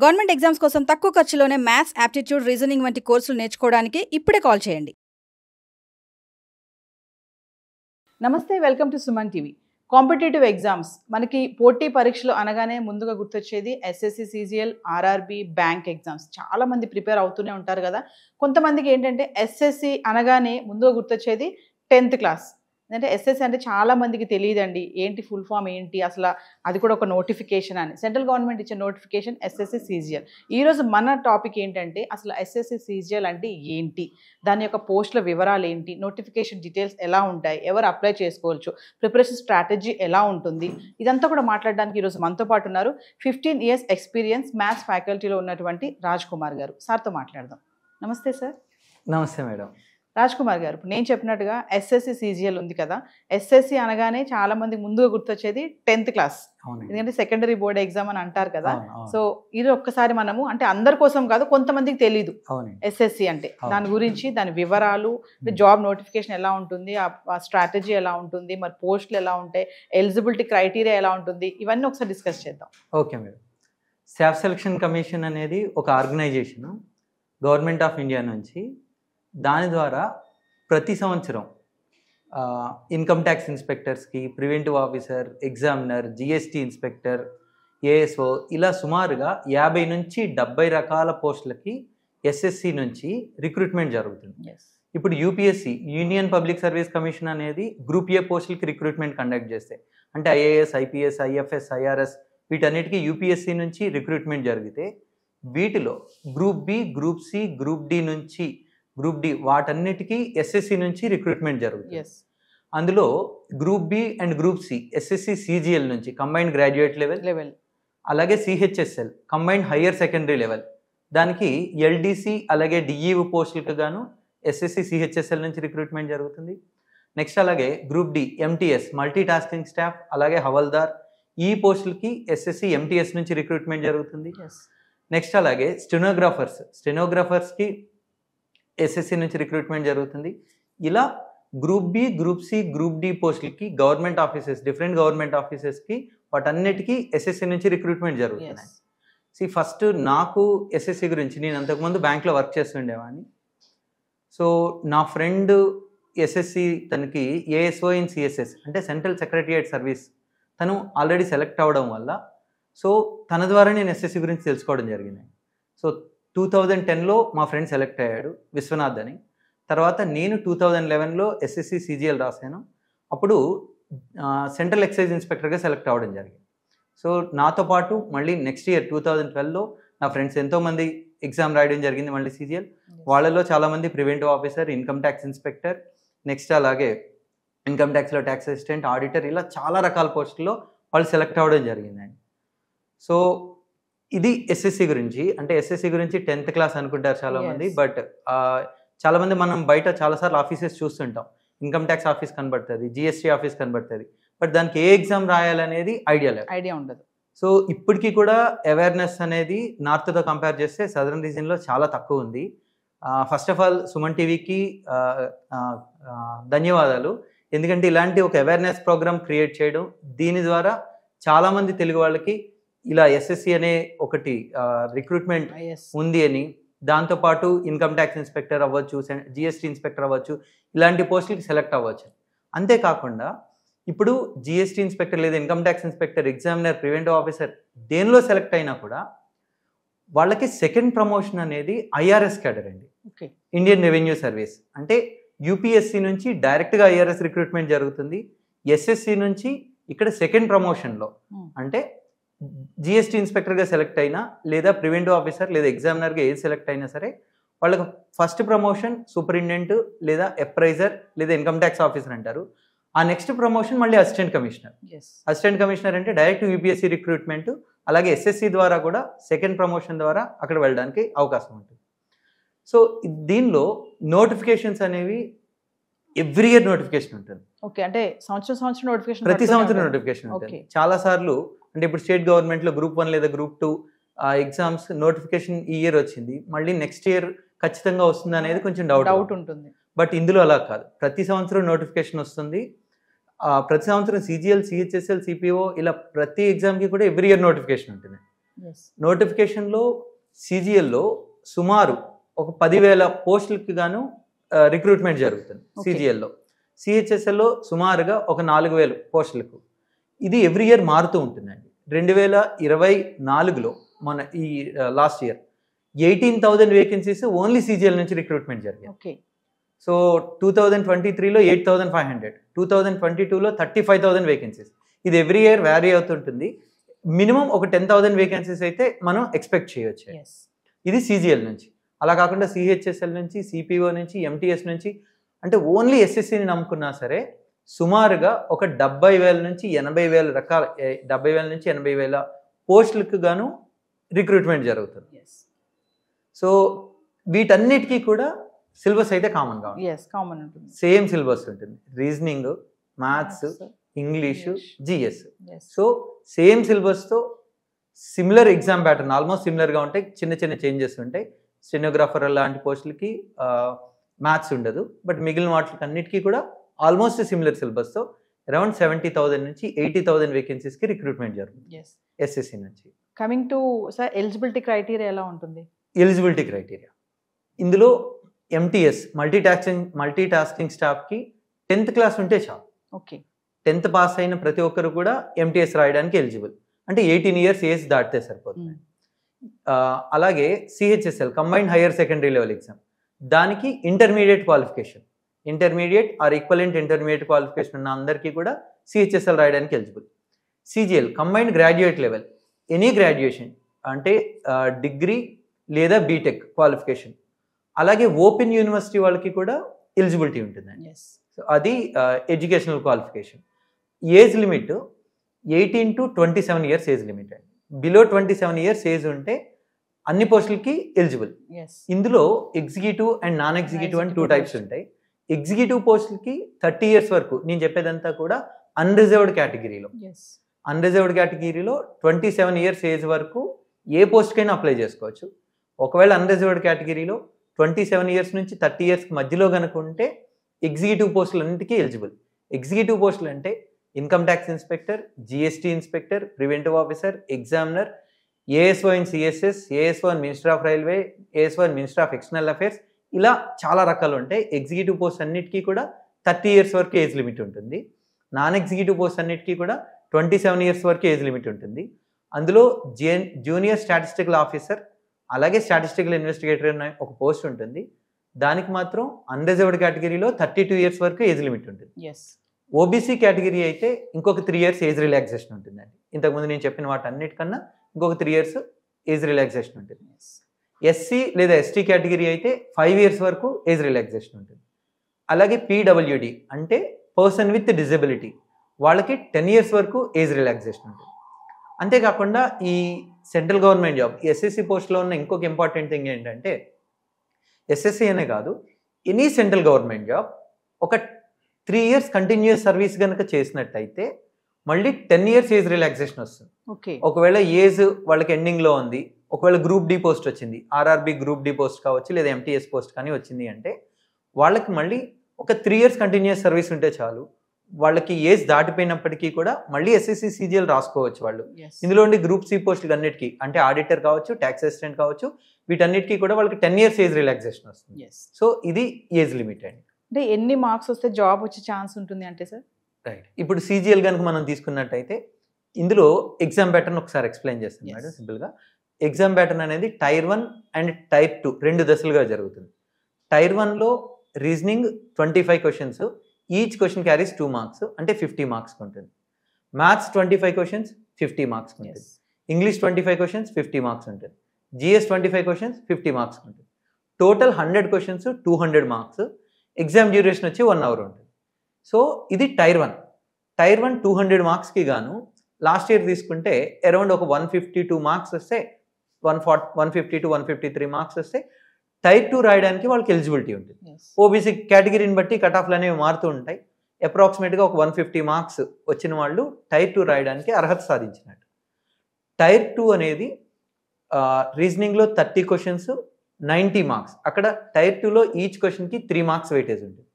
Government exams కోసం తక్కువ ఖర్చులోనే maths, aptitude, reasoning వంటి కోర్సులు నేర్చుకోవడానికి ఇప్పుడే కాల్ చేయండి. నమస్తే, welcome to Suman TV. Competitive exams మనకి పోటీ పరీక్షలు అనగానే ముందుగా గుర్తొచ్చేది SSC, CGL, RRB, bank exams. చాలా మంది ప్రిపేర్ అవుతూనే ఉంటారు కదా. కొంతమందికి ఏంటంటే ఎస్ఎస్సి అనగానే ముందుగా గుర్తొచ్చేది 10th క్లాస్. అంటే ఎస్ఎస్సి అంటే చాలా మందికి తెలియదండి, ఏంటి ఫుల్ ఫామ్ ఏంటి, అసలు అది కూడా ఒక నోటిఫికేషన్ అని. సెంట్రల్ గవర్నమెంట్ ఇచ్చే నోటిఫికేషన్ ఎస్ఎస్సి, సిజిఎల్. ఈరోజు మన టాపిక్ ఏంటంటే అసలు ఎస్ఎస్సి, సిజిఎల్ అంటే ఏంటి, దాని యొక్క పోస్టుల వివరాలు ఏంటి, నోటిఫికేషన్ డీటెయిల్స్ ఎలా ఉంటాయి, ఎవరు అప్లై చేసుకోవచ్చు, ప్రిపరేషన్ స్ట్రాటజీ ఎలా ఉంటుంది, ఇదంతా కూడా మాట్లాడడానికి ఈరోజు మనతో పాటు ఉన్నారు 15 years ఎక్స్పీరియన్స్ మ్యాథ్స్ ఫ్యాకల్టీలో ఉన్నటువంటి రాజ్ కుమార్ గారు. సార్తో మాట్లాడదాం. నమస్తే సార్. నమస్తే మేడం. రాజ్ కుమార్ గారు, ఇప్పుడు నేను చెప్పినట్టుగా ఎస్ఎస్సి, సిజిఎల్ ఉంది కదా. ఎస్ఎస్సి అనగానే చాలా మంది ముందుగా గుర్తొచ్చేది 10th క్లాస్, ఎందుకంటే సెకండరీ బోర్డ్ ఎగ్జామ్ అని అంటారు కదా. సో ఇది ఒక్కసారి మనము, అంటే అందరి కోసం కాదు, కొంతమందికి తెలీదు ఎస్ఎస్సి అంటే, దాని గురించి, దాని వివరాలు, జాబ్ నోటిఫికేషన్ ఎలా ఉంటుంది, ఆ స్ట్రాటజీ ఎలా ఉంటుంది, మరి పోస్టులు ఎలా ఉంటాయి, ఎలిజిబిలిటీ క్రైటీరియా ఎలా ఉంటుంది, ఇవన్నీ ఒకసారి డిస్కస్ చేద్దాం. Okay madam. Staff selection commission అనేది ఒక ఆర్గనైజేషన్ గవర్నమెంట్ ఆఫ్ ఇండియా నుంచి. దాని ద్వారా ప్రతి సంవత్సరం ఇన్కమ్ ట్యాక్స్ ఇన్స్పెక్టర్స్కి, preventive officer, examiner, GST inspector, ASO, ఇలా సుమారుగా 50 నుంచి 70 రకాల పోస్టులకి ఎస్ఎస్సి నుంచి రిక్రూట్మెంట్ జరుగుతుంది. ఇప్పుడు UPSC, union public service commission అనేది గ్రూప్ ఏ పోస్టులకి రిక్రూట్మెంట్ కండక్ట్ చేస్తాయి. అంటే ఐఏఎస్, ఐపీఎస్, ఐఎఫ్ఎస్, ఐఆర్ఎస్, వీటన్నిటికీ యూపీఎస్సి నుంచి రిక్రూట్మెంట్ జరిగితే, వీటిలో group B, group C, group D నుంచి గ్రూప్ డి, వాటన్నిటికీ ఎస్ఎస్సి నుంచి రిక్రూట్మెంట్ జరుగుతుంది. అందులో group B and group C SSC, CGL నుంచి కంబైన్డ్ గ్రాడ్యుయేట్ లెవెల్, అలాగే CHSL combined higher secondary level, దానికి ఎల్డిసి అలాగే డిఈఓ పోస్టులకు గాను ఎస్ఎస్సి, సిహెచ్ఎస్ఎల్ నుంచి రిక్రూట్మెంట్ జరుగుతుంది. నెక్స్ట్ అలాగే group D MTS multi tasking staff, అలాగే హవల్దార్, ఈ పోస్టులకి ఎస్ఎస్సి, ఎంటీఎస్ నుంచి రిక్రూట్మెంట్ జరుగుతుంది. నెక్స్ట్ అలాగే స్టెనోగ్రాఫర్స్కి ఎస్ఎస్సి నుంచి రిక్రూట్మెంట్ జరుగుతుంది. ఇలా group B, group C, group D పోస్టులకి గవర్నమెంట్ ఆఫీసెస్, డిఫరెంట్ గవర్నమెంట్ ఆఫీసెస్కి, వాటన్నిటికీ ఎస్ఎస్సి నుంచి రిక్రూట్మెంట్ జరుగుతున్నాయి. ఫస్ట్ నాకు ఎస్ఎస్సి గురించి, నేను అంతకుముందు బ్యాంక్లో వర్క్ చేస్తుండేవాడిని. సో నా ఫ్రెండ్ ఎస్ఎస్సి, తనకి ఏఎస్ఓ ఇన్ సిఎస్ఎస్ అంటే సెంట్రల్ సెక్రటరియట్ సర్వీస్, తను ఆల్రెడీ సెలెక్ట్ అవ్వడం వల్ల, సో తన ద్వారా నేను ఎస్ఎస్సి గురించి తెలుసుకోవడం జరిగింది. సో 2010లో మా ఫ్రెండ్ సెలెక్ట్ అయ్యాడు, విశ్వనాథ్ అని. తర్వాత నేను 2011లో ఎస్ఎస్సి, సిజిఎల్ రాశాను. అప్పుడు సెంట్రల్ ఎక్సైజ్ ఇన్స్పెక్టర్గా సెలెక్ట్ అవ్వడం జరిగింది. సో నాతో పాటు మళ్ళీ నెక్స్ట్ ఇయర్ 2012లో నా ఫ్రెండ్స్ ఎంతోమంది ఎగ్జామ్ రాయడం జరిగింది మళ్ళీ సిజిఎల్. వాళ్ళలో చాలామంది preventive officer, income tax inspector, next అలాగే ఇన్కమ్ ట్యాక్స్లో ట్యాక్స్ అసిస్టెంట్, ఆడిటర్, ఇలా చాలా రకాల పోస్టుల్లో వాళ్ళు సెలెక్ట్ అవ్వడం జరిగిందండి. సో ఇది ఎస్ఎస్సి గురించి. అంటే ఎస్ఎస్సి గురించి 10th క్లాస్ అనుకుంటారు చాలామంది, బట్ చాలామంది మనం బయట చాలాసార్లు ఆఫీసెస్ చూస్తుంటాం. ఇన్కమ్ ట్యాక్స్ ఆఫీస్ కనబడుతుంది, జిఎస్టీ ఆఫీస్ కనబడుతుంది, బట్ దానికి ఏ ఎగ్జామ్ రాయాలనేది ఐడియా ఉండదు. సో ఇప్పటికీ కూడా అవేర్నెస్ అనేది నార్త్తో కంపేర్ చేస్తే సదరన్ రీజియన్లో చాలా తక్కువ ఉంది. ఫస్ట్ ఆఫ్ ఆల్ సుమన్ టీవీకి ధన్యవాదాలు, ఎందుకంటే ఇలాంటి ఒక అవేర్నెస్ ప్రోగ్రామ్ క్రియేట్ చేయడం, దీని ద్వారా చాలామంది తెలుగు వాళ్ళకి ఇలా ఎస్ఎస్సి అనే ఒకటి రిక్రూట్మెంట్ ఉంది అని, దాంతోపాటు ఇన్కమ్ ట్యాక్స్ ఇన్స్పెక్టర్ అవ్వచ్చు, జిఎస్టీ ఇన్స్పెక్టర్ అవ్వచ్చు, ఇలాంటి పోస్టులకి సెలెక్ట్ అవ్వచ్చు. అంతేకాకుండా ఇప్పుడు జిఎస్టీ ఇన్స్పెక్టర్ లేదా income tax inspector, examiner, preventive officer దేనిలో సెలెక్ట్ అయినా కూడా వాళ్ళకి సెకండ్ ప్రమోషన్ అనేది ఐఆర్ఎస్ క్యాడర్ అండి, ఇండియన్ రెవెన్యూ సర్వీస్. అంటే యూపీఎస్సి నుంచి డైరెక్ట్గా ఐఆర్ఎస్ రిక్రూట్మెంట్ జరుగుతుంది. ఎస్ఎస్సి నుంచి ఇక్కడ సెకండ్ ప్రమోషన్లో, అంటే జిఎస్టీ ఇన్స్పెక్టర్గా సెలెక్ట్ అయినా, లేదా ప్రివెంటివ్ ఆఫీసర్ లేదా ఎగ్జామినర్గా ఏది సెలెక్ట్ అయినా సరే, వాళ్ళకి ఫస్ట్ ప్రమోషన్ సూపరింటెండెంట్ లేదా అప్రైజర్ లేదా ఇన్కమ్ ట్యాక్స్ ఆఫీసర్ అంటారు. ఆ నెక్స్ట్ ప్రమోషన్ మళ్ళీ అసిస్టెంట్ కమిషనర్. అసిస్టెంట్ కమిషనర్ అంటే డైరెక్ట్ యూపీఎస్సీ రిక్రూట్మెంట్. అలాగే ఎస్ఎస్సి ద్వారా కూడా సెకండ్ ప్రమోషన్ ద్వారా అక్కడ వెళ్ళడానికి అవకాశం ఉంటుంది. సో దీనిలో నోటిఫికేషన్స్ అనేవి ఎవ్రీ ఇయర్ నోటిఫికేషన్ ఉంటుంది. ఓకే, అంటే సంవత్సరం నోటిఫికేషన్, ప్రతి సంవత్సరం నోటిఫికేషన్ ఉంటుంది. చాలా సార్లు అంటే ఇప్పుడు స్టేట్ గవర్నమెంట్లో గ్రూప్ 1 లేదా గ్రూప్ 2 ఎగ్జామ్స్ నోటిఫికేషన్ ఈ ఇయర్ వచ్చింది, మళ్ళీ నెక్స్ట్ ఇయర్ ఖచ్చితంగా వస్తుంది అనేది కొంచెం డౌట్ ఉంటుంది. బట్ ఇందులో అలా కాదు, ప్రతి సంవత్సరం నోటిఫికేషన్ వస్తుంది. ప్రతి సంవత్సరం సిజిఎల్, సిహెచ్ఎస్ఎల్, సిపిఓ ఇలా ప్రతి ఎగ్జామ్కి కూడా ఎవ్రీ ఇయర్ నోటిఫికేషన్ ఉంటుంది. నోటిఫికేషన్లో CGLలో సుమారు ఒక 10,000 పోస్టులకి గాను రిక్రూట్మెంట్ జరుగుతుంది CGLలో. CHSLలో సుమారుగా ఒక 4,000 పోస్టులకు. ఇది ఎవ్రీ ఇయర్ మారుతూ ఉంటుందండి. 2024లో మన ఈ last year 18,000 vacancies only CGL నుంచి రిక్రూట్మెంట్ జరిగింది. సో 2023లో 8,500, 2022లో 35,000 వేకెన్సీస్. ఇది ఎవ్రీ ఇయర్ వ్యారీ అవుతుంటుంది. మినిమం ఒక 10,000 వేకెన్సీస్ అయితే మనం ఎక్స్పెక్ట్ చేయొచ్చు. ఇది CGL నుంచి. అలా కాకుండా CHSL నుంచి, CPO నుంచి, MTS నుంచి, అంటే ఓన్లీ SSCని నమ్ముకున్నా సరే సుమారుగా ఒక 70,000 నుంచి 80,000 రకాల 70,000 నుంచి 80,000 పోస్టులకు గాను రిక్రూట్మెంట్ జరుగుతుంది. సో వీటన్నిటికీ కూడా సిలబస్ అయితే కామన్గా ఉంటుంది. సేమ్ సిలబస్ ఉంటుంది. Reasoning, maths, English, GS. So same సిలబస్తో సిమిలర్ ఎగ్జామ్ ప్యాటర్న్, ఆల్మోస్ట్ సిమిలర్గా ఉంటాయి. చిన్న చిన్న చేంజెస్ ఉంటాయి. స్టెనోగ్రాఫర్ లాంటి పోస్టులకి మ్యాథ్స్ ఉండదు. బట్ మిగిలిన వాటికి అన్నిటికీ కూడా ఆల్మోస్ట్ సిమిలర్ సిలబస్తో అరౌండ్ 70,000 నుంచి 80,000 వేకెన్సీస్కి రిక్రూట్మెంట్ జరుగుతుంది SSC నుంచి. Coming to sir, eligibility criteria ఎలా ఉంటుంది? ఎలిజిబిలిటీ క్రైటీరియా ఇందులో MTS మల్టీటాస్కింగ్ స్టాఫ్కి 10th క్లాస్ ఉంటే చాలు. 10th పాస్ అయిన ప్రతి ఒక్కరు కూడా MTS రాయడానికి ఎలిజిబుల్. అంటే 18 ఇయర్స్ ఏజ్ దాటితే సరిపోతుంది. అలాగే CHSL combined higher secondary level exam, దానికి intermediate qualification, intermediate or equivalent intermediate qualification ఉన్న అందరికీ కూడా CHSL రాయడానికి eligible. CGL combined graduate level, any graduation అంటే డిగ్రీ లేదా బీటెక్ క్వాలిఫికేషన్. అలాగే ఓపెన్ యూనివర్సిటీ వాళ్ళకి కూడా ఎలిజిబిలిటీ ఉంటుందండి. సో అది educational qualification. Age limit 18 to 27 years age limit అండి. బిలో 27 ఇయర్స్ ఏజ్ ఉంటే అన్ని పోస్టులకి ఎలిజిబుల్. ఇందులో ఎగ్జిక్యూటివ్ అండ్ నాన్ ఎగ్జిక్యూటివ్ అని 2 టైప్స్ ఉంటాయి. ఎగ్జిక్యూటివ్ పోస్టులకి 30 ఇయర్స్ వరకు, నేను చెప్పేదంతా కూడా అన్రిజర్వ్డ్ కేటగిరీలో. అన్రిజర్వ్డ్ కేటగిరీలో 27 ఇయర్స్ ఏజ్ వరకు ఏ పోస్ట్కైనా అప్లై చేసుకోవచ్చు. ఒకవేళ అన్రిజర్వ్డ్ కేటగిరీలో 27 ఇయర్స్ నుంచి 30 ఇయర్స్కి మధ్యలో కనుక ఉంటే ఎగ్జిక్యూటివ్ పోస్టులు అన్నింటికీ ఎలిజిబుల్. ఎగ్జిక్యూటివ్ పోస్టులు అంటే income tax inspector, GST inspector, preventive officer, examiner, ASO in CSS, ASO in minister of railway, ASO in minister of external affairs, ఇలా చాలా రకాలు ఉంటాయి. ఎగ్జిక్యూటివ్ పోస్ట్ అన్నిటికీ కూడా 30 ఇయర్స్ వరకు ఏజ్ లిమిట్ ఉంటుంది. నాన్ ఎగ్జిక్యూటివ్ పోస్ట్ అన్నిటికీ కూడా 27 ఇయర్స్ వరకు ఏజ్ లిమిట్ ఉంటుంది. అందులో జూనియర్ స్టాటిస్టికల్ ఆఫీసర్ అలాగే స్టాటిస్టికల్ ఇన్వెస్టిగేటర్ అనే ఒక పోస్ట్ ఉంటుంది. దానికి మాత్రం అన్రిజర్వ్డ్ కేటగిరీలో 32 ఇయర్స్ వరకు ఏజ్ లిమిట్ ఉంటుంది. OBC కేటగిరీ అయితే ఇంకొక 3 ఇయర్స్ ఏజ్ రిలాక్సేషన్ ఉంటుందండి. ఇంతకుముందు నేను చెప్పిన వాటి అన్నిటికన్నా ఇంకొక 3 ఇయర్స్ ఏజ్ రిలాక్సేషన్ ఉంటుంది. SC లేదా ST కేటగిరీ అయితే 5 ఇయర్స్ వరకు ఏజ్ రిలాక్సేషన్ ఉంటుంది. అలాగే PWD అంటే పర్సన్ విత్ డిజబిలిటీ, వాళ్ళకి 10 ఇయర్స్ వరకు ఏజ్ రిలాక్సేషన్ ఉంటుంది. అంతేకాకుండా ఈ సెంట్రల్ గవర్నమెంట్ జాబ్ SSC పోస్ట్లో ఉన్న ఇంకొక ఇంపార్టెంట్ థింగ్ ఏంటంటే, SSC అనే కాదు, ఎనీ సెంట్రల్ గవర్నమెంట్ జాబ్ ఒక 3 ఇయర్స్ కంటిన్యూస్ సర్వీస్ కనుక చేసినట్టయితే మళ్ళీ 10 ఇయర్స్ ఏజ్ రిలాక్సేషన్ వస్తుంది. ఒకవేళ ఏజ్ వాళ్ళకి ఎండింగ్లో ఉంది, ఒకవేళ గ్రూప్ డి పోస్ట్ వచ్చింది, RRB గ్రూప్ డి పోస్ట్ కావచ్చు లేదా MTS పోస్ట్ కానీ వచ్చింది అంటే వాళ్ళకి మళ్ళీ ఒక 3 ఇయర్స్ కంటిన్యూస్ సర్వీస్ ఉంటే చాలు. వాళ్ళకి ఏజ్ దాటిపోయినప్పటికీ కూడా మళ్ళీ SSC CGL రాసుకోవచ్చు వాళ్ళు. ఇందులో ఉండే గ్రూప్ C పోస్టులు అన్నిటికీ, అంటే ఆడిటర్ కావచ్చు, ట్యాక్స్ అసిస్టెంట్ కావచ్చు, వీటన్నిటికీ కూడా వాళ్ళకి 10 ఇయర్స్ ఏజ్ రిలాక్సేషన్ వస్తుంది. సో ఇది ఏజ్ లిమిట్ అండి. అంటే ఎన్ని మార్క్స్ వస్తే జాబ్ వచ్చే ఛాన్స్ ఉంటుంది అంటే సార్? రైట్. ఇప్పుడు CGL కనుక మనం తీసుకున్నట్టయితే ఇందులో ఎగ్జామ్ ప్యాటర్న్ ఒకసారి ఎక్స్ప్లెయిన్ చేస్తుంది మేడం సింపుల్గా. ఎగ్జామ్ ప్యాటర్న్ అనేది టైర్ 1 అండ్ టైర్ 2 2 దశలుగా జరుగుతుంది. టైర్ 1లో reasoning 25 questions, each question carries 2 marks, అంటే 50 మార్క్స్ ఉంటుంది. మ్యాథ్స్ 25 క్వశ్చన్స్ 50 మార్క్స్ ఉంటుంది. ఇంగ్లీష్ 25 క్వశ్చన్స్ 50 మార్క్స్ ఉంటుంది. GS 25 క్వశ్చన్స్ 50 మార్క్స్ ఉంటుంది. Total 100 questions 200 marks. Exam duration వచ్చి 1 అవర్ ఉంటుంది. సో ఇది టైర్ 1. టైర్ 1 200 మార్క్స్కి గాను లాస్ట్ ఇయర్ తీసుకుంటే అరౌండ్ ఒక 152 మార్క్స్ వస్తే, 150 to 153 మార్క్స్ వస్తే టైర్ 2 రాయడానికి వాళ్ళకి ఎలిజిబిలిటీ ఉంటుంది. OBC కేటగిరీని బట్టి కట్ ఆఫ్లు అనేవి మారుతూ ఉంటాయి. అప్రాక్సిమేట్గా ఒక 150 మార్క్స్ వచ్చిన వాళ్ళు టైర్ 2 రాయడానికి అర్హత సాధించినట్టు. టైర్ 2 అనేది రీజనింగ్లో 30 క్వశ్చన్స్ 90 మార్క్స్. అక్కడ టైర్ 2లో ఈచ్ క్వశ్చన్కి 3 మార్క్స్ వెయిటేజ్ ఉంటుంది.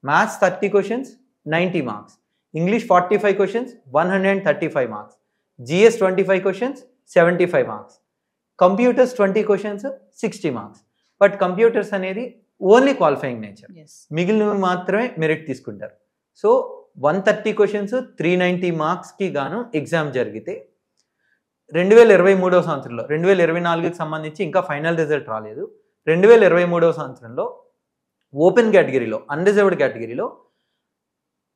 Maths 30 questions 90 marks. English 45 questions 135 marks. GS 25 questions 75 marks, computers 20 questions 60 marks. But computers అనేది ఓన్లీ క్వాలిఫైయింగ్ నేచర్, మిగిలినవి మాత్రమే మెరిట్ తీసుకుంటారు. సో 130 క్వశ్చన్స్ 390 మార్క్స్కి గాను ఎగ్జామ్ జరిగితే 2023 సంవత్సరంలో 2024కి సంబంధించి ఇంకా ఫైనల్ రిజల్ట్ రాలేదు. 2023 సంవత్సరంలో ఓపెన్ కేటగిరీలో అన్రిజర్వ్డ్ కేటగిరీలో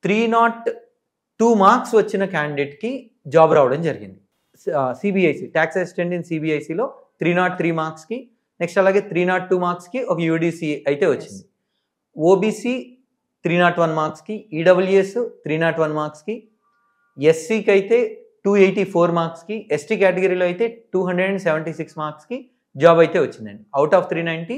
302 మార్క్స్ వచ్చిన క్యాండిడేట్కి జాబ్ రావడం జరిగింది. సిబిఐసి ట్యాక్స్ అసిస్టెంట్ ఇన్ సిబిఐసిలో 303 మార్క్స్కి, నెక్స్ట్ అలాగే 302 మార్క్స్కి ఒక యూడిసి అయితే వచ్చింది. ఓబీసీ 301 మార్క్స్కి, ఈడబ్ల్యూఎస్ 301 మార్క్స్కి, ఎస్సీకి అయితే 284 మార్క్స్కి, ఎస్టీ కేటగిరీలో అయితే 276 మార్క్స్కి జాబ్ అయితే వచ్చిందండి. అవుట్ ఆఫ్ 390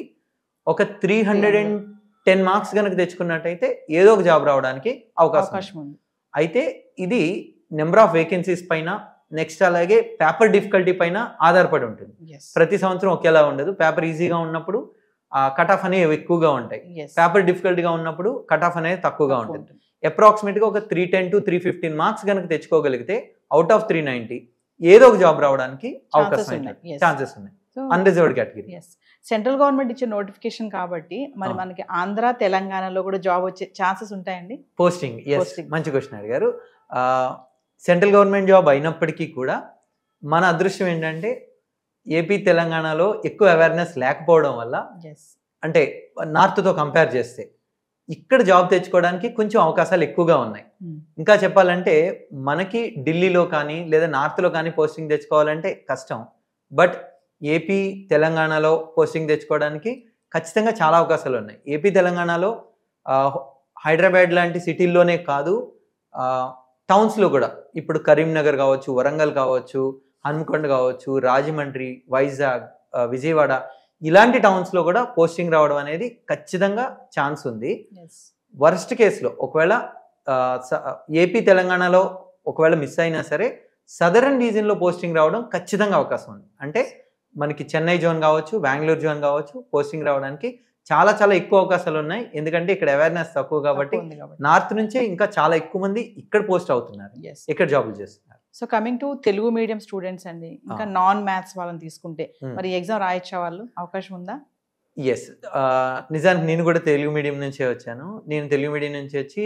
ఒక 310 మార్క్స్ కనుక తెచ్చుకున్నట్టయితే ఏదో ఒక జాబ్ రావడానికి అవకాశం ఉంది. అయితే ఇది నెంబర్ ఆఫ్ వేకెన్సీస్ పైన, నెక్స్ట్ అలాగే పేపర్ డిఫికల్టీ పైన ఆధారపడి ఉంటుంది. ప్రతి సంవత్సరం ఒకేలా ఉండదు. పేపర్ ఈజీగా ఉన్నప్పుడు కట్ ఆఫ్ అనేవి ఎక్కువగా ఉంటాయి, పేపర్ డిఫికల్టీగా ఉన్నప్పుడు కట్ ఆఫ్ అనేది తక్కువగా ఉంటుంది. అప్రాక్సిమేట్గా ఒక 310 to 315 మార్క్స్ కనుక తెచ్చుకోగలిగితే అవుట్ ఆఫ్ 390 ఏదో ఒక జాబ్ రావడానికి అవకాశం ఉన్నాయి, ఛాన్సెస్ ఉన్నాయి. Unreserved category. సెంట్రల్ గవర్నమెంట్ ఇచ్చే నోటిఫికేషన్ కాబట్టి మరి మనకి ఆంధ్ర తెలంగాణలో కూడా జాబ్ వచ్చే ఛాన్సెస్ ఉంటాయండి. పోస్టింగ్, మంచి క్వశ్చన్ అడిగారు. సెంట్రల్ గవర్నమెంట్ జాబ్ అయినప్పటికీ కూడా మన అదృష్టం ఏంటంటే ఏపీ తెలంగాణలో ఎక్కువ అవేర్నెస్ లేకపోవడం వల్ల, అంటే నార్త్తో కంపేర్ చేస్తే ఇక్కడ జాబ్ తెచ్చుకోవడానికి కొంచెం అవకాశాలు ఎక్కువగా ఉన్నాయి. ఇంకా చెప్పాలంటే మనకి ఢిల్లీలో కానీ లేదా నార్త్లో కానీ పోస్టింగ్ తెచ్చుకోవాలంటే కష్టం. బట్ ఏపీ తెలంగాణలో పోస్టింగ్ తెచ్చుకోవడానికి ఖచ్చితంగా చాలా అవకాశాలు ఉన్నాయి. ఏపీ తెలంగాణలో హైదరాబాద్ లాంటి సిటీల్లోనే కాదు, టౌన్స్లో కూడా ఇప్పుడు కరీంనగర్ కావచ్చు, వరంగల్ కావచ్చు, హన్మకొండ కావచ్చు, రాజమండ్రి, వైజాగ్, విజయవాడ ఇలాంటి టౌన్స్లో కూడా పోస్టింగ్ రావడం అనేది ఖచ్చితంగా ఛాన్స్ ఉంది. వర్స్ట్ కేసులో ఒకవేళ ఏపీ తెలంగాణలో ఒకవేళ మిస్ అయినా సరే సదరన్ రీజియన్లో పోస్టింగ్ రావడం ఖచ్చితంగా అవకాశం ఉంది. అంటే మనకి చెన్నై జోన్ కావచ్చు, బెంగళూరు జోన్ కావచ్చు, పోస్టింగ్ రావడానికి చాలా చాలా ఎక్కువ అవకాశాలు ఉన్నాయి. ఎందుకంటే ఇక్కడ అవేర్నెస్ తక్కువ కాబట్టి నార్త్ నుంచే ఇంకా చాలా ఎక్కువ మంది ఇక్కడ పోస్ట్ అవుతున్నారు, ఇక్కడ జాబులు చేస్తున్నారు. So coming to Telugu medium students అండి, ఇంకా నాన్ మ్యాథ్స్ వాళ్ళని తీసుకుంటే మరి ఎగ్జామ్ రాయొచ్చా వాళ్ళు, అవకాశం ఉందా? ఎస్, నిజానికి నేను కూడా తెలుగు మీడియం నుంచే వచ్చాను. నేను తెలుగు మీడియం నుంచి వచ్చి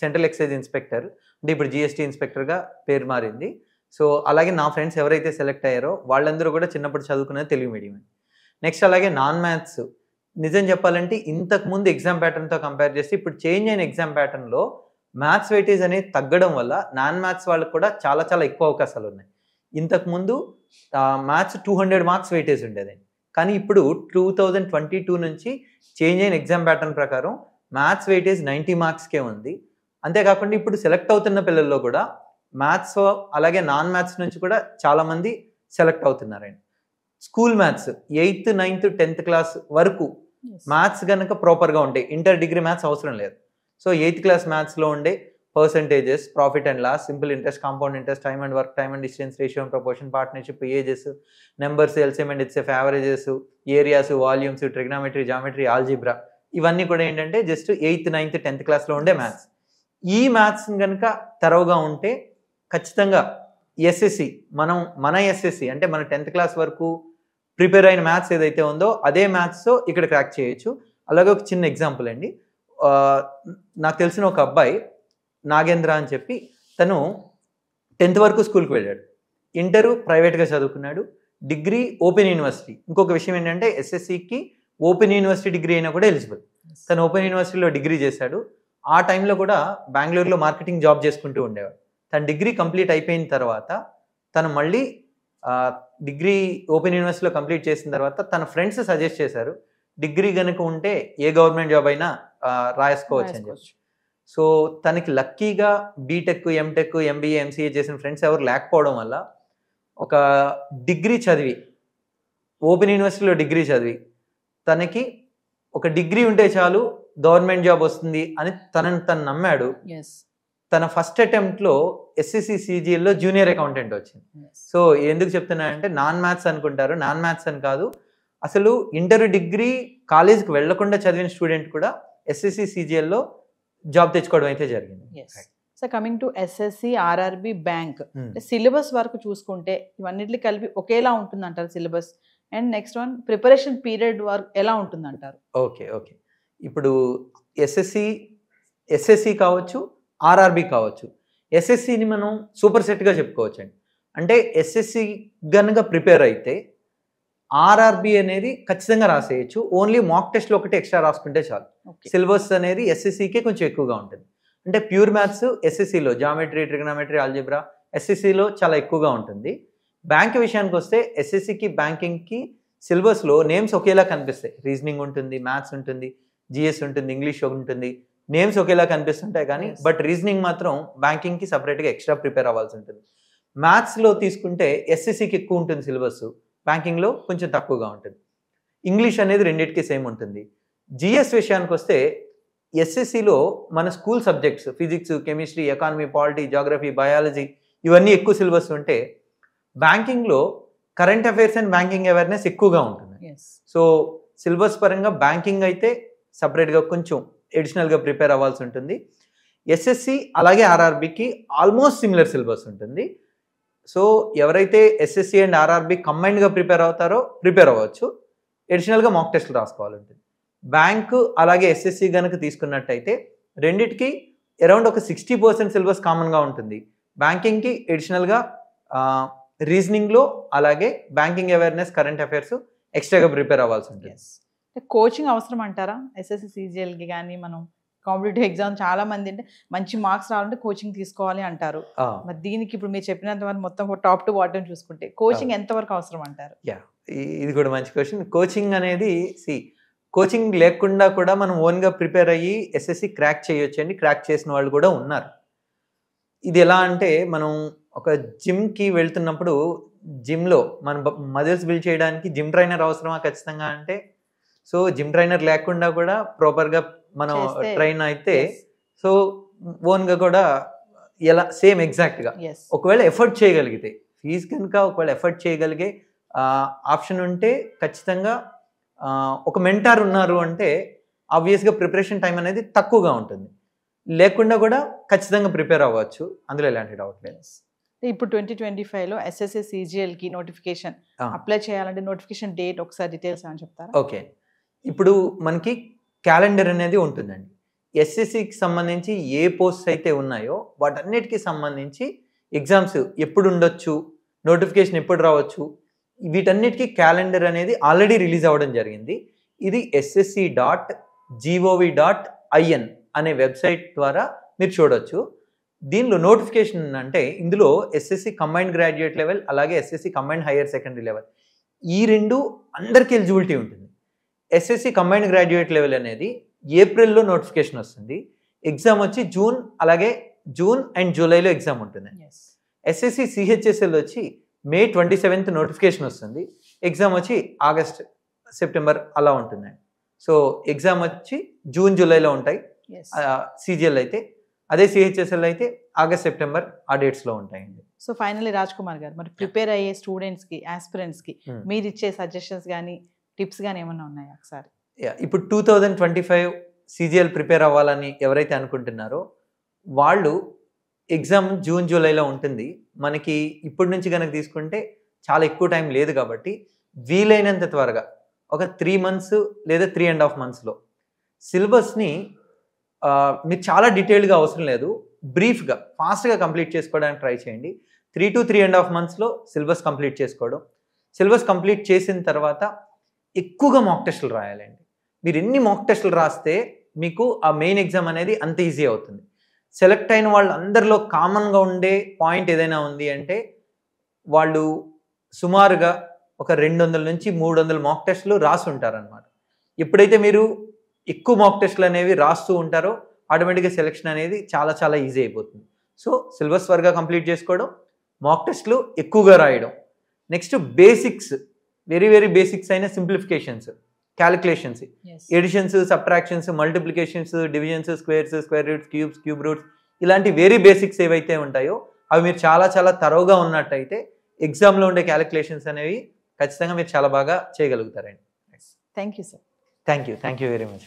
సెంట్రల్ ఎక్సైజ్ ఇన్స్పెక్టర్, అంటే ఇప్పుడు జిఎస్టీ ఇన్స్పెక్టర్గా పేరు మారింది. సో అలాగే నా ఫ్రెండ్స్ ఎవరైతే సెలెక్ట్ అయ్యారో వాళ్ళందరూ కూడా చిన్నప్పుడు చదువుకునేది తెలుగు మీడియం. నెక్స్ట్ అలాగే నాన్ మ్యాథ్స్, నిజం చెప్పాలంటే ఇంతకుముందు ఎగ్జామ్ ప్యాటర్న్తో కంపేర్ చేస్తే ఇప్పుడు చేంజ్ అయిన ఎగ్జామ్ ప్యాటర్న్లో మ్యాథ్స్ వెయిటేజ్ అనేది తగ్గడం వల్ల నాన్ మ్యాథ్స్ వాళ్ళకి కూడా చాలా చాలా ఎక్కువ అవకాశాలు ఉన్నాయి. ఇంతకుముందు మ్యాథ్స్ 200 మార్క్స్ వెయిటేజ్ ఉండేది, కానీ ఇప్పుడు 2022 నుంచి చేంజ్ అయిన ఎగ్జామ్ ప్యాటర్న్ ప్రకారం మ్యాథ్స్ వెయిటేజ్ 90 మార్క్స్కే ఉంది. అంతేకాకుండా ఇప్పుడు సెలెక్ట్ అవుతున్న పిల్లల్లో కూడా మ్యాథ్స్ అలాగే నాన్ మ్యాథ్స్ నుంచి కూడా చాలామంది సెలెక్ట్ అవుతున్నారండి. School maths 8th, 9th, 10th class వరకు మ్యాథ్స్ కనుక ప్రాపర్గా ఉంటాయి, ఇంటర్ డిగ్రీ మ్యాథ్స్ అవసరం లేదు. సో 8th క్లాస్ మ్యాథ్స్లో ఉండే percentages, profit and loss, simple interest, compound interest, time and work, time and distance, ratio and proportion, partnership, ages, numbers, LCM and HCF, averages, areas, volumes, trigonometry, geometry, algebra, ఇవన్నీ కూడా ఏంటంటే just 8th, 9th, 10th క్లాస్లో ఉండే maths. ఈ maths కనుక తెరవగా ఉంటే ఖచ్చితంగా SSC, మన ఎస్ఎస్సి అంటే మన 10th క్లాస్ వరకు ప్రిపేర్ అయిన మ్యాథ్స్ ఏదైతే ఉందో అదే మ్యాథ్స్తో ఇక్కడ క్రాక్ చేయొచ్చు. అలాగే ఒక చిన్న ఎగ్జాంపుల్ అండి, నాకు తెలిసిన ఒక అబ్బాయి నాగేంద్ర అని చెప్పి, తను 10th వరకు స్కూల్కి వెళ్ళాడు, ఇంటరు ప్రైవేట్గా చదువుకున్నాడు, డిగ్రీ ఓపెన్ యూనివర్సిటీ. ఇంకొక విషయం ఏంటంటే ఎస్ఎస్సికి ఓపెన్ యూనివర్సిటీ డిగ్రీ అయినా కూడా ఎలిజిబుల్. తను ఓపెన్ యూనివర్సిటీలో డిగ్రీ చేశాడు. ఆ టైంలో కూడా బెంగళూరులో మార్కెటింగ్ జాబ్ చేసుకుంటూ ఉండేవాడు. తన డిగ్రీ కంప్లీట్ అయిపోయిన తర్వాత తను మళ్ళీ డిగ్రీ ఓపెన్ యూనివర్సిటీలో కంప్లీట్ చేసిన తర్వాత తన ఫ్రెండ్స్ సజెస్ట్ చేశారు, డిగ్రీ కనుక ఉంటే ఏ గవర్నమెంట్ జాబ్ అయినా రాసుకోవచ్చు అని చెప్పి. సో తనకి లక్కీగా బీటెక్, ఎంటెక్, ఎంబీఏ, ఎంసీఏ చేసిన ఫ్రెండ్స్ ఎవరు లేకపోవడం వల్ల ఒక డిగ్రీ చదివి, ఓపెన్ యూనివర్సిటీలో డిగ్రీ చదివి, తనకి ఒక డిగ్రీ ఉంటే చాలు గవర్నమెంట్ జాబ్ వస్తుంది అని తను నమ్మాడు. తన ఫస్ట్ అటెంప్ట్లో ఎస్ఎస్సి సిజిఎల్లో జూనియర్ అకౌంటెంట్ వచ్చింది. సో ఎందుకు చెప్తున్నానంటే నాన్ మ్యాథ్స్ అనుకుంటారు, నాన్ మ్యాథ్స్ అని కాదు, అసలు ఇంటర్ డిగ్రీ కాలేజ్కి వెళ్లకుండా చదివిన స్టూడెంట్ కూడా ఎస్ఎస్సి సిజిఎల్లో జాబ్ తెచ్చుకోవడం అయితే జరిగింది. So coming to SSC, RRB, bank, syllabus వరకు చూసుకుంటే ఇవన్నిటిని కలిపి ఒకేలా ఉంటుంది అంటారు syllabus? And next one, preparation period వరకు ఎలా ఉంటుంది అంటారు? ఓకే ఓకే ఇప్పుడు ఎస్ఎస్సి కావచ్చు, ఆర్ఆర్బి కావచ్చు. ఎస్ఎస్సిని మనం సూపర్ సెట్గా చెప్పుకోవచ్చు అండి. అంటే ఎస్ఎస్సి గనుక ప్రిపేర్ అయితే ఆర్ఆర్బి అనేది ఖచ్చితంగా రాసేయచ్చు. ఓన్లీ మాక్ టెస్ట్లో ఒకటి ఎక్స్ట్రా రాసుకుంటే చాలు. సిలబస్ అనేది ఎస్ఎస్సికే కొంచెం ఎక్కువగా ఉంటుంది. అంటే ప్యూర్ మ్యాథ్స్ ఎస్ఎస్సిలో జామెట్రీ, ట్రిగనోమెట్రీ, ఆల్జిబ్రా ఎస్ఎస్సిలో చాలా ఎక్కువగా ఉంటుంది. బ్యాంక్ విషయానికి వస్తే ఎస్ఎస్సికి, బ్యాంకింగ్కి సిలబస్లో నేమ్స్ ఒకేలా కనిపిస్తాయి. రీజనింగ్ ఉంటుంది, మ్యాథ్స్ ఉంటుంది, జిఎస్ ఉంటుంది, ఇంగ్లీష్ ఉంటుంది. నేమ్స్ ఒకేలా కనిపిస్తుంటాయి కానీ బట్ రీజనింగ్ మాత్రం బ్యాంకింగ్కి సపరేట్గా ఎక్స్ట్రా ప్రిపేర్ అవ్వాల్సి ఉంటుంది. మ్యాథ్స్లో తీసుకుంటే ఎస్ఎస్సికి ఎక్కువ ఉంటుంది సిలబస్, బ్యాంకింగ్లో కొంచెం తక్కువగా ఉంటుంది. ఇంగ్లీష్ అనేది రెండింటికి సేమ్ ఉంటుంది. జిఎస్ విషయానికి వస్తే ఎస్ఎస్సిలో మన school subjects physics, chemistry, economy, polity, geography, biology ఇవన్నీ ఎక్కువ సిలబస్ ఉంటే బ్యాంకింగ్లో current affairs and banking awareness ఎక్కువగా ఉంటుంది. సో సిలబస్ పరంగా బ్యాంకింగ్ అయితే సపరేట్గా కొంచెం ఎడిషనల్గా ప్రిపేర్ అవ్వాల్సి ఉంటుంది. ఎస్ఎస్సి అలాగే ఆర్ఆర్బికి ఆల్మోస్ట్ సిమిలర్ సిలబస్ ఉంటుంది. సో ఎవరైతే ఎస్ఎస్సి అండ్ ఆర్ఆర్బి కంబైన్డ్గా ప్రిపేర్ అవుతారో ప్రిపేర్ అవ్వచ్చు. ఎడిషనల్గా మాక్ టెస్ట్లు రాసుకోవాలంటుంది. బ్యాంకు అలాగే ఎస్ఎస్సి కనుక తీసుకున్నట్టయితే రెండిటికి అరౌండ్ ఒక 60% సిలబస్ కామన్గా ఉంటుంది. బ్యాంకింగ్కి ఎడిషనల్గా రీజనింగ్లో అలాగే బ్యాంకింగ్ అవేర్నెస్, కరెంట్ అఫైర్స్ ఎక్స్ట్రాగా ప్రిపేర్ అవ్వాల్సి ఉంటుంది. కోచింగ్ అవసరం అంటారా ఎస్ఎస్సి, సిజిఎల్కి? కానీ మనం కాంపిటేటివ్ ఎగ్జామ్ చాలా మంది అంటే మంచి మార్క్స్ రావాలంటే కోచింగ్ తీసుకోవాలి అంటారు. మరి దీనికి ఇప్పుడు మీరు చెప్పినంత వరకు మొత్తం టాప్ టు బాటమ్ చూసుకుంటే కోచింగ్ ఎంతవరకు అవసరం అంటారు? ఇది కూడా మంచి క్వశ్చన్. కోచింగ్ అనేది కోచింగ్ లేకుండా కూడా మనం ఓన్గా ప్రిపేర్ అయ్యి ఎస్ఎస్సి క్రాక్ చేయొచ్చు అండి. క్రాక్ చేసిన వాళ్ళు కూడా ఉన్నారు. ఇది ఎలా అంటే మనం ఒక జిమ్కి వెళ్తున్నప్పుడు జిమ్లో మన మజిల్స్ బిల్డ్ చేయడానికి జిమ్ ట్రైనర్ అవసరమా ఖచ్చితంగా అంటే, సో జిమ్ ట్రైనర్ లేకుండా కూడా ప్రాపర్గా మనం ట్రైన్ అయితే సో ఓన్గా కూడా ఎలా సేమ్ ఎగ్జాక్ట్గా ఒకవేళ ఎఫర్ట్ చేయగలిగితే ఫీజు కనుక ఒకవేళ ఎఫర్ట్ చేయగలిగే ఆప్షన్ ఉంటే ఖచ్చితంగా ఒక మెంటార్ ఉన్నారు అంటే ఆబ్వియస్గా ప్రిపరేషన్ టైం అనేది తక్కువగా ఉంటుంది. లేకుండా కూడా ఖచ్చితంగా ప్రిపేర్ అవ్వచ్చు, అందులో ఎలాంటి డౌట్ లేదు. ఇప్పుడు 2025లో ఎస్ఎస్సి, సిజిఎల్కి నోటిఫికేషన్ అప్లై చేయాలంటే నోటిఫికేషన్ డేట్ ఒకసారి డీటెయిల్స్ అని చెప్తారా? ఓకే, ఇప్పుడు మనకి క్యాలెండర్ అనేది ఉంటుందండి. ఎస్ఎస్సికి సంబంధించి ఏ పోస్ట్స్ అయితే ఉన్నాయో వాటన్నిటికీ సంబంధించి ఎగ్జామ్స్ ఎప్పుడు ఉండొచ్చు, నోటిఫికేషన్ ఎప్పుడు రావచ్చు, వీటన్నిటికీ క్యాలెండర్ అనేది ఆల్రెడీ రిలీజ్ అవ్వడం జరిగింది. ఇది ssc.gov.in అనే వెబ్సైట్ ద్వారా మీరు చూడొచ్చు. దీనిలో నోటిఫికేషన్ అంటే ఇందులో ఎస్ఎస్సి కంబైన్డ్ గ్రాడ్యుయేట్ లెవెల్ అలాగే SSC combined higher secondary level ఈ రెండు అందరికీ ఎలిజిబిలిటీ ఉంటుంది. ఎస్ఎస్సి కంబైన్డ్ గ్రాడ్యుయేట్ లెవెల్ అనేది ఏప్రిల్లో నోటిఫికేషన్ వస్తుంది. ఎగ్జామ్ వచ్చి జూన్ అండ్ జూలైలో ఎగ్జామ్ ఉంటుంది. ఎస్ఎస్సి సిహెచ్ఎస్ఎల్ వచ్చి May 27th నోటిఫికేషన్ వస్తుంది. ఎగ్జామ్ వచ్చి ఆగస్ట్, సెప్టెంబర్ అలా ఉంటుందండి. సో ఎగ్జామ్ వచ్చి జూన్, జూలైలో ఉంటాయి. సిజిఎల్ అయితే అదే సిహెచ్ఎస్ఎల్ అయితే ఆగస్ట్, సెప్టెంబర్ ఆ డేట్స్లో ఉంటాయండి. సో ఫైనల్లీ రాజ్ కుమార్ గారు, మరి ప్రిపేర్ అయ్యే స్టూడెంట్స్కి, ఆస్పిరెంట్స్కి మీరు ఇచ్చే సజెషన్స్ కానీ టిప్స్ కానీ ఏమైనా ఉన్నాయా ఒకసారి? ఇప్పుడు 2025 సిజిఎల్ ప్రిపేర్ అవ్వాలని ఎవరైతే అనుకుంటున్నారో వాళ్ళు ఎగ్జామ్ జూన్, జూలైలో ఉంటుంది. మనకి ఇప్పటి నుంచి కనుక తీసుకుంటే చాలా ఎక్కువ టైం లేదు కాబట్టి వీలైనంత త్వరగా ఒక 3 months లేదా 3.5 monthsలో సిలబస్ని మీరు చాలా డీటెయిల్గా అవసరం లేదు, బ్రీఫ్గా ఫాస్ట్గా కంప్లీట్ చేసుకోవడానికి ట్రై చేయండి. 3 to 3.5 monthsలో సిలబస్ కంప్లీట్ చేసుకోవడం. సిలబస్ కంప్లీట్ చేసిన తర్వాత ఎక్కువగా మాక్ టెస్టులు రాయాలండి. మీరు ఎన్ని మాక్ టెస్టులు రాస్తే మీకు ఆ మెయిన్ ఎగ్జామ్ అనేది అంత ఈజీ అవుతుంది. సెలెక్ట్ అయిన వాళ్ళందరిలో కామన్గా ఉండే పాయింట్ ఏదైనా ఉంది అంటే వాళ్ళు సుమారుగా ఒక 200 నుంచి 300 మాక్ టెస్టులు రాసి ఉంటారనమాట. ఎప్పుడైతే మీరు ఎక్కువ మాక్ టెస్టులు అనేవి రాస్తూ ఉంటారో ఆటోమేటిక్గా సెలెక్షన్ అనేది చాలా చాలా ఈజీ అయిపోతుంది. సో సిలబస్ త్వరగా కంప్లీట్ చేసుకోవడం, మాక్ టెస్టులు ఎక్కువగా రాయడం. Next basics, very very basics అయిన simplifications, calculations, additions, subtractions, multiplications, divisions, squares, square roots, cubes, cube roots ఇలాంటి వెరీ బేసిక్స్ ఏవైతే ఉంటాయో అవి మీరు చాలా చాలా తరోగా ఉన్నట్టయితే ఎగ్జామ్లో ఉండే క్యాలిక్యులేషన్స్ అనేవి ఖచ్చితంగా మీరు చాలా బాగా చేయగలుగుతారండి. Thank you sir. Thank you very much.